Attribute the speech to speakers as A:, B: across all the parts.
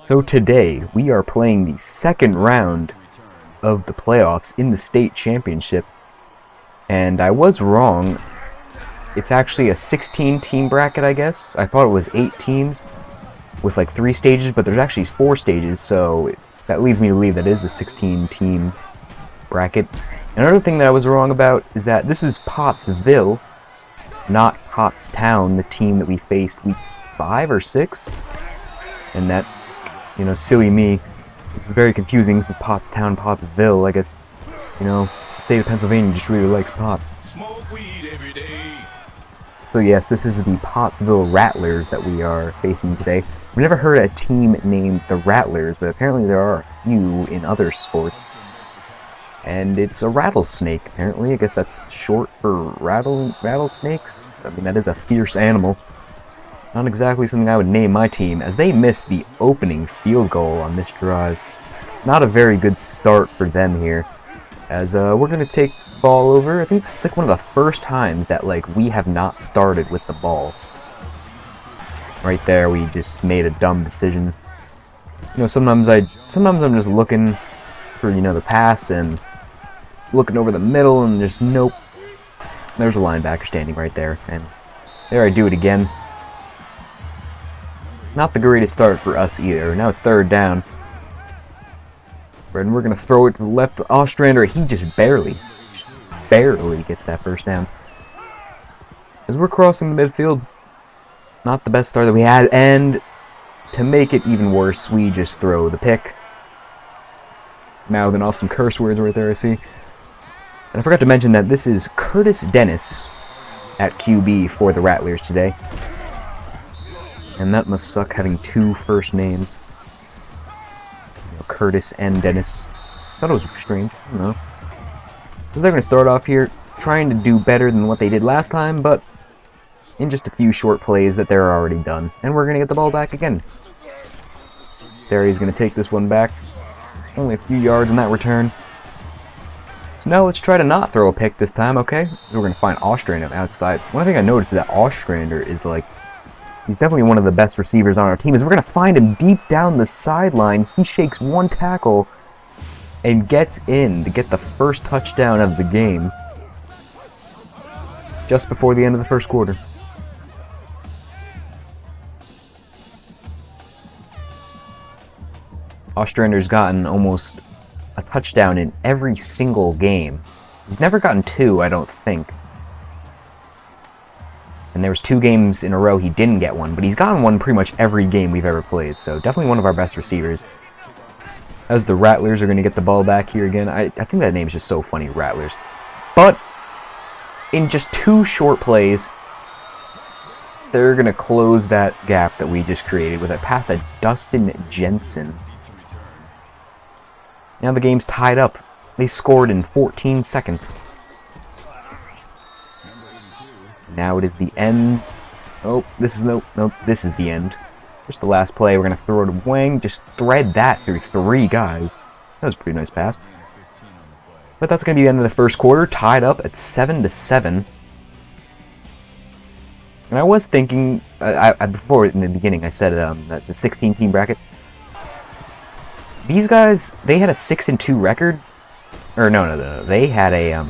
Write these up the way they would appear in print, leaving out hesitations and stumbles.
A: So today, we are playing the second round of the playoffs in the state championship. And I was wrong. It's actually a 16-team bracket, I guess. I thought it was 8 teams with like 3 stages, but there's actually 4 stages, so that leads me to believe that it is a 16-team bracket. Another thing that I was wrong about is that this is Pottsville, not Pottstown, the team that we faced week 5 or 6. And that, you know, silly me, very confusing. This is Pottstown, Pottsville. I guess, you know, the state of Pennsylvania just really likes pot.
B: Smoke weed every day.
A: So yes, this is the Pottsville Rattlers that we are facing today. I've never heard a team named the Rattlers, but apparently there are a few in other sports. And it's a rattlesnake, apparently. I guess that's short for rattlesnakes. I mean, that is a fierce animal. Not exactly something I would name my team, as they missed the opening field goal on this drive. Not a very good start for them here. As we're going to take the ball over. I think this is like one of the first times that like we have not started with the ball. Right there, we just made a dumb decision. You know, sometimes I'm just looking for, you know, the pass and looking over the middle and just nope. There's a linebacker standing right there, and there I do it again. Not the greatest start for us either. Now it's 3rd down. And we're going to throw it to the left. Ostrander, he just barely gets that first down. As we're crossing the midfield, not the best start that we had. And to make it even worse, we just throw the pick. Mouthing off some curse words right there, I see. And I forgot to mention that this is Curtis Dennis at QB for the Rattlers today. And that must suck having 2 first names. You know, Curtis and Dennis. Thought it was strange. I don't know. Because they're going to start off here trying to do better than what they did last time, but in just a few short plays that they're already done. And we're going to get the ball back again. Sari's going to take this one back. Only a few yards in that return. So now let's try to not throw a pick this time, okay? We're going to find Ostrander outside. One thing I noticed is that Ostrander is like, he's definitely one of the best receivers on our team. Is we're going to find him deep down the sideline. He shakes one tackle and gets in to get the first touchdown of the game just before the end of the first quarter. Ostrander's gotten almost a touchdown in every single game. He's never gotten 2, I don't think. And there was 2 games in a row he didn't get one, but he's gotten one pretty much every game we've ever played, so definitely one of our best receivers. As the Rattlers are going to get the ball back here again. I think that name is just so funny, Rattlers. But in just 2 short plays, they're going to close that gap that we just created with a pass to Dustin Jensen. Now the game's tied up. They scored in 14 seconds. Now it is the end. Oh, this is nope, this is the end. Just the last play. We're gonna throw it to Wang. Just thread that through 3 guys. That was a pretty nice pass. But that's gonna be the end of the first quarter. Tied up at 7-7. And I was thinking, before in the beginning, I said that's a 16-team bracket. These guys, they had a 6-2 record. Or no, they had a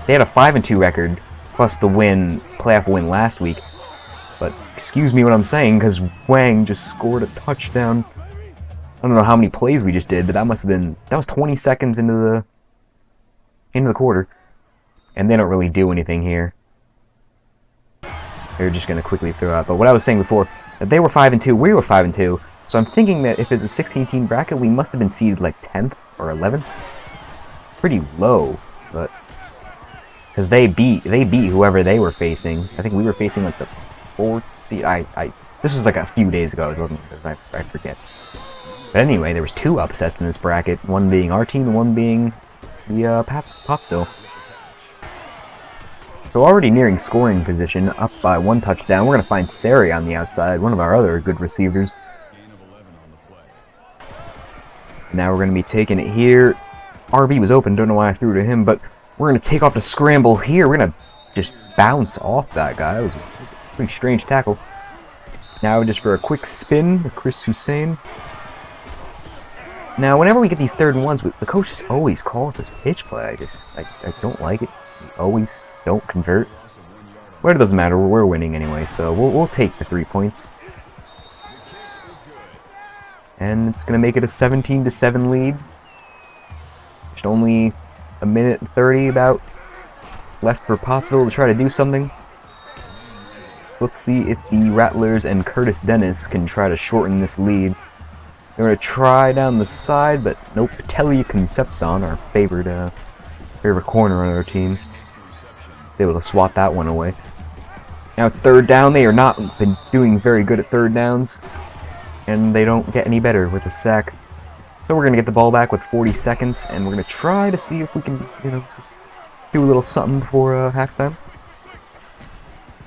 A: 5-2 record. Plus the playoff win last week. But excuse me what I'm saying, because Wang just scored a touchdown. I don't know how many plays we just did, but that was 20 seconds into the quarter. And they don't really do anything here. They're just going to quickly throw out. But what I was saying before, that they were 5-2, we were 5-2. So I'm thinking that if it's a 16-team bracket, we must have been seeded like 10th or 11th. Pretty low, but because they beat whoever they were facing. I think we were facing like the 4th seed. This was like a few days ago. I was looking at this. I forget. But anyway, there was 2 upsets in this bracket. One being our team, and one being the Pottsville. So already nearing scoring position, up by 1 touchdown. We're gonna find Sari on the outside, one of our other good receivers. Now we're gonna be taking it here. RB was open. Don't know why I threw it to him, but we're going to take off the scramble here. We're going to just bounce off that guy. It was a pretty strange tackle. Now just for a quick spin with Chris Hussein. Now, whenever we get these 3rd and 1s, the coach just always calls this pitch play. I don't like it. We always don't convert. But it doesn't matter. We're winning anyway, so we'll take the 3 points. And it's going to make it a 17-7 lead. Just only a minute and 30 about left for Pottsville to try to do something. So let's see if the Rattlers and Curtis Dennis can try to shorten this lead. They're going to try down the side, but nope. Telly Concepcion, our favorite corner on our team, is able to swat that one away. Now it's 3rd down. They are not been doing very good at 3rd downs, and they don't get any better with a sack. So we're going to get the ball back with 40 seconds, and we're going to try to see if we can, do a little something before halftime.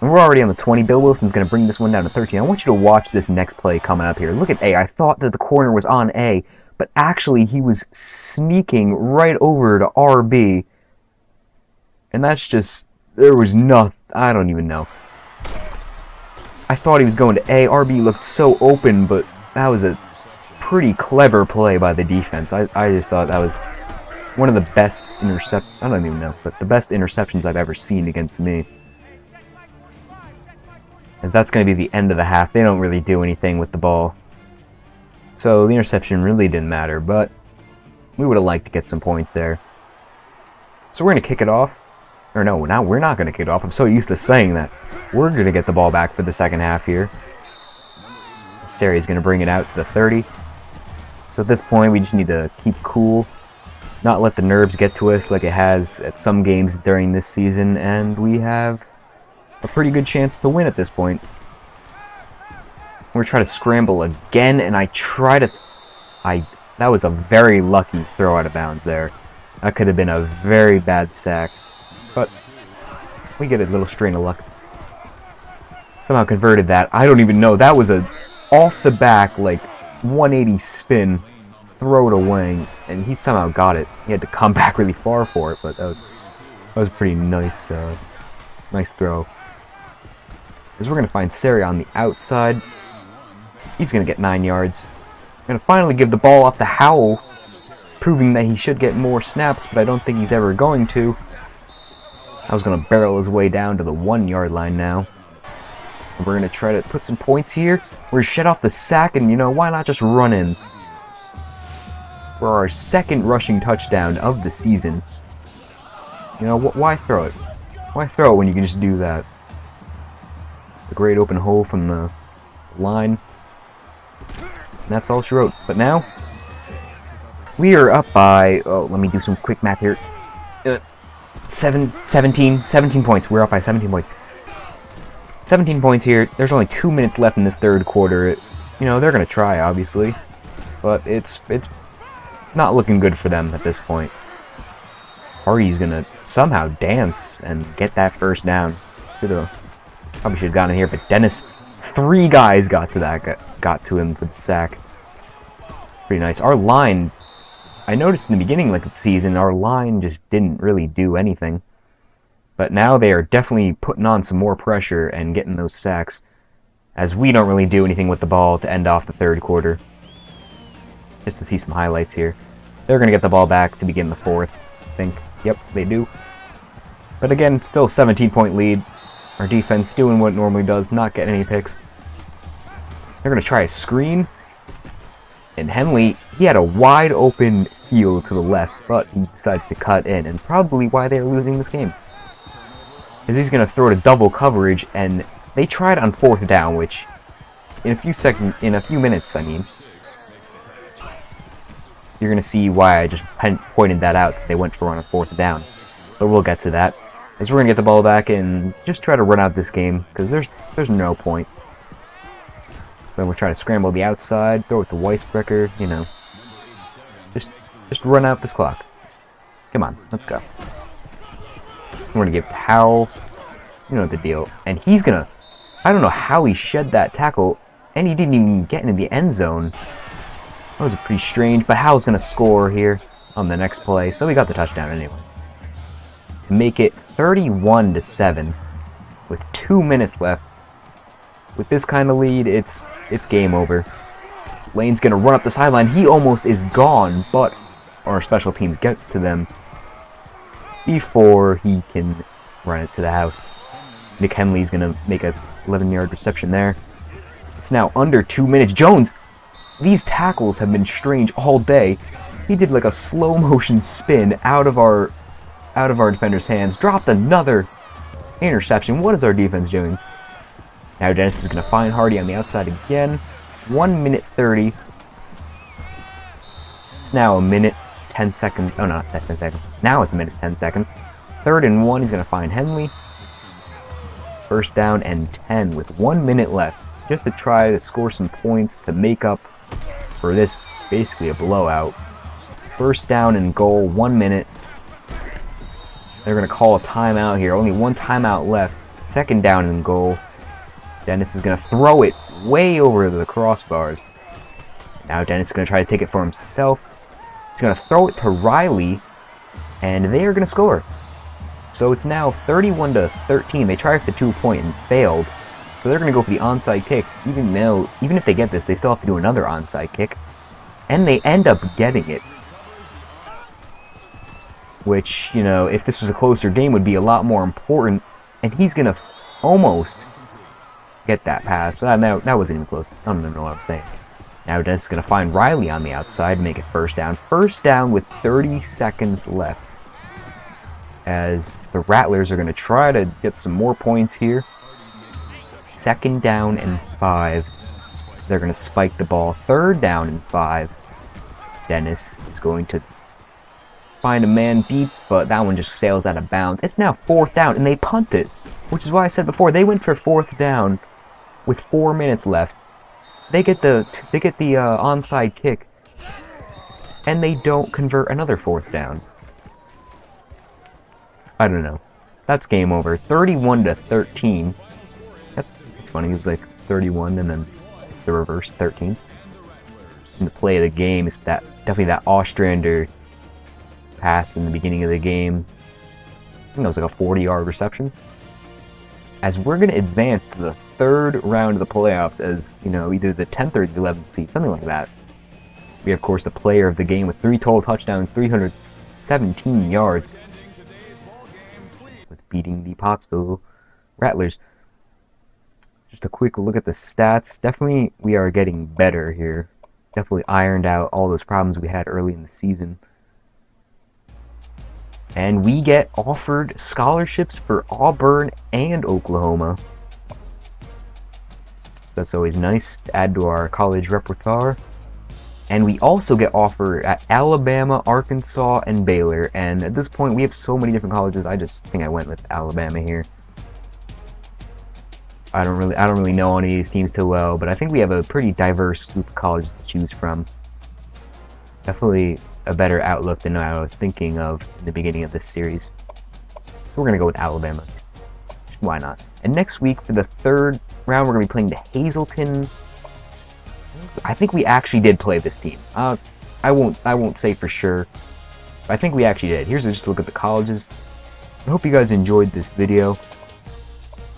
A: And we're already on the 20. Bill Wilson's going to bring this one down to 13. I want you to watch this next play coming up here. Look at A. I thought that the corner was on A, but actually he was sneaking right over to RB. And that's just... there was nothing... I don't even know. I thought he was going to A. RB looked so open, but that was a pretty clever play by the defense. I just thought that was one of the best I don't even know, but the best interceptions I've ever seen against me. As that's going to be the end of the half. They don't really do anything with the ball. So the interception really didn't matter, but we would have liked to get some points there. So we're going to kick it off. Or no, now we're not going to kick it off. I'm so used to saying that. We're going to get the ball back for the 2nd half here. Sari's going to bring it out to the 30. So at this point, we just need to keep cool. Not let the nerves get to us like it has at some games during this season. And we have a pretty good chance to win at this point. We're trying to scramble again, and that was a very lucky throw out of bounds there. That could have been a very bad sack, but we get a little strain of luck. Somehow converted that. I don't even know. That was a off the back, like 180 spin, throw it away, and he somehow got it. He had to come back really far for it, but that was a pretty nice, nice throw. As we're going to find Sari on the outside. He's going to get 9 yards. Going to finally give the ball off to Howell, proving that he should get more snaps, but I don't think he's ever going to. Howell's going to barrel his way down to the 1-yard line now. And we're going to try to put some points here. We're shut off the sack, and why not just run in? For our 2nd rushing touchdown of the season. Why throw it? Why throw it when you can just do that? A great open hole from the line. And that's all she wrote. But now, we are up by... oh, let me do some quick math here. 17 points. We're up by 17 points. 17 points here. There's only 2 minutes left in this 3rd quarter. They're going to try, obviously. But it's not looking good for them at this point. Hardy's going to somehow dance and get that 1st down. Probably should have gotten here, but Dennis, 3 guys got to him with the sack. Pretty nice. Our line, I noticed in the beginning of the season, our line just didn't really do anything. But now they are definitely putting on some more pressure and getting those sacks, as we don't really do anything with the ball to end off the 3rd quarter. Just to see some highlights here. They're going to get the ball back to begin the 4th, I think. Yep, they do. But again, still 17-point lead. Our defense doing what it normally does, not getting any picks. They're going to try a screen. And Henley, he had a wide open field to the left, but he decided to cut in, and probably why they are losing this game. Is he's going to throw to double coverage, and they tried on 4th down, which in a few minutes, I mean, you're going to see why I just pointed that out. They went for on a 4th down, but we'll get to that. As we're going to get the ball back and just try to run out this game, because there's no point. Then we're trying to scramble the outside, throw it to Weisbrecher, just run out this clock. Come on, let's go. We're going to give Howell, the deal. And he's going to, I don't know how he shed that tackle, and he didn't even get into the end zone. That was pretty strange, but Howell's going to score here on the next play, so we got the touchdown anyway. To make it 31-7 with 2 minutes left. With this kind of lead, it's game over. Lane's gonna run up the sideline. He almost is gone, but our special teams gets to them before he can run it to the house. Nick Henley's gonna make a 11-yard reception there. It's now under 2 minutes. Jones, these tackles have been strange all day. He did like a slow motion spin out of our defender's hands, dropped another interception. What is our defense doing? Now Dennis is gonna find Hardy on the outside again. 1 minute 30. It's now a minute 10 seconds. Oh, no, not 10 seconds. Now it's a minute 10 seconds. 3rd and 1. He's gonna find Henley. 1st down and 10 with 1 minute left, just to try to score some points to make up for this basically a blowout. 1st down and goal, 1 minute. They're going to call a timeout here. Only one timeout left. 2nd down and goal. Dennis is going to throw it way over the crossbars. Now Dennis is going to try to take it for himself. He's going to throw it to Riley, and they are going to score. So it's now 31-13. They tried for the 2-point and failed. So they're going to go for the onside kick. Even if they get this, they still have to do another onside kick. And they end up getting it. Which, you know, if this was a closer game, would be a lot more important. And he's going to almost get that pass. No, that wasn't even close. I don't know what I'm saying. Now Dennis is going to find Riley on the outside, make it 1st down. 1st down with 30 seconds left. As the Rattlers are going to try to get some more points here. 2nd down and 5. They're going to spike the ball. 3rd down and 5. Dennis is going to find a man deep, but that one just sails out of bounds. It's now 4th down, and they punt it, which is why I said before they went for 4th down with 4 minutes left. They get the onside kick, and they don't convert another 4th down. I don't know. That's game over. 31-13. It's funny. It's like 31, and then it's the reverse, 13. And the play of the game is definitely that Ostrander pass in the beginning of the game. I think that was like a 40-yard reception. As we're going to advance to the 3rd round of the playoffs as, you know, either the 10th or the 11th seed, something like that. We have, of course, the player of the game with 3 total touchdowns, 317 yards. With beating the Pottsville Rattlers. Just a quick look at the stats. Definitely, we are getting better here. Definitely ironed out all those problems we had early in the season. And we get offered scholarships for Auburn and Oklahoma. That's always nice to add to our college repertoire. And we also get offered at Alabama, Arkansas, and Baylor. And at this point, we have so many different colleges. I just think I went with Alabama here. I don't really know any of these teams too well, but I think we have a pretty diverse group of colleges to choose from. Definitely a better outlook than I was thinking of in the beginning of this series. So we're going to go with Alabama. Why not? And next week, for the 3rd round, we're going to be playing the Hazleton. I think we actually did play this team. I won't say for sure, but I think we actually did. Here's just a look at the colleges. I hope you guys enjoyed this video.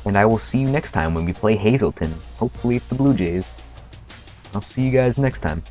A: And I will see you next time when we play Hazleton. Hopefully it's the Blue Jays. I'll see you guys next time.